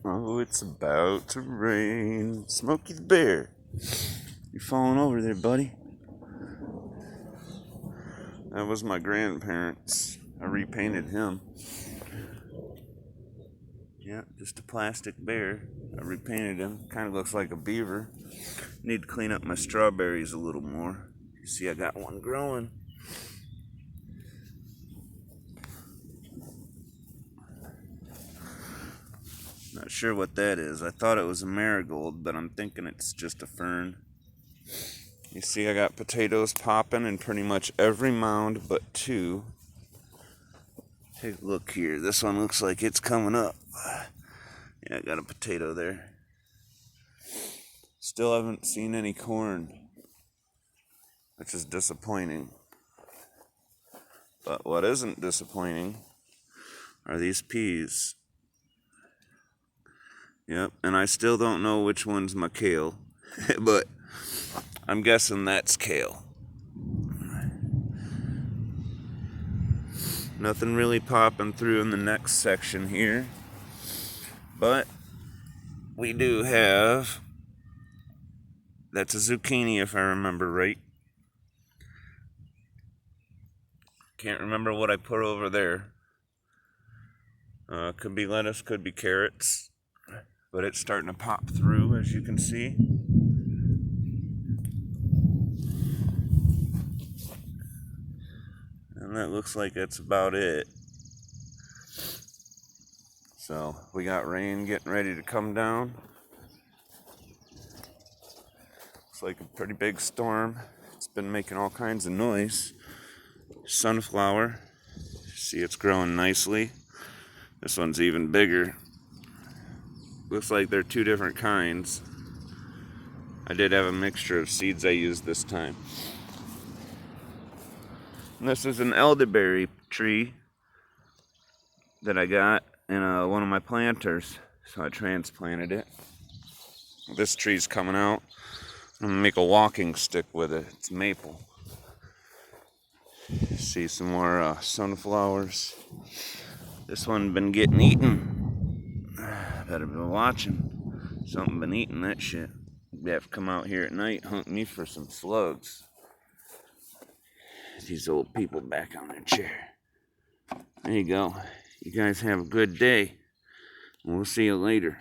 Oh, it's about to rain. Smokey the Bear. You're falling over there, buddy. That was my grandparents. I repainted him. Yeah, just a plastic bear. I repainted him. Kind of looks like a beaver. Need to clean up my strawberries a little more. You see, I got one growing. Not sure what that is. I thought it was a marigold, but I'm thinking it's just a fern. You see, I got potatoes popping in pretty much every mound but two. Take a look here. This one looks like it's coming up. Yeah, I got a potato there. Still haven't seen any corn, which is disappointing. But what isn't disappointing are these peas. Yep, and I still don't know which one's my kale, but I'm guessing that's kale. Nothing really popping through in the next section here, but we do have, that's a zucchini if I remember right. Can't remember what I put over there. Could be lettuce, could be carrots, but it's starting to pop through, as you can see. And that looks like that's about it. So we got rain getting ready to come down. Looks like a pretty big storm. It's been making all kinds of noise. Sunflower. See, it's growing nicely. This one's even bigger. Looks like they're two different kinds. I did have a mixture of seeds I used this time. And this is an elderberry tree that I got in one of my planters. So I transplanted it. This tree's coming out. I'm gonna make a walking stick with it. It's maple. See some more sunflowers. This one been getting eaten. Better be watching. Something been eating that shit. They have to come out here at night, hunt me for some slugs. These old people back on their chair. There you go. You guys have a good day. We'll see you later.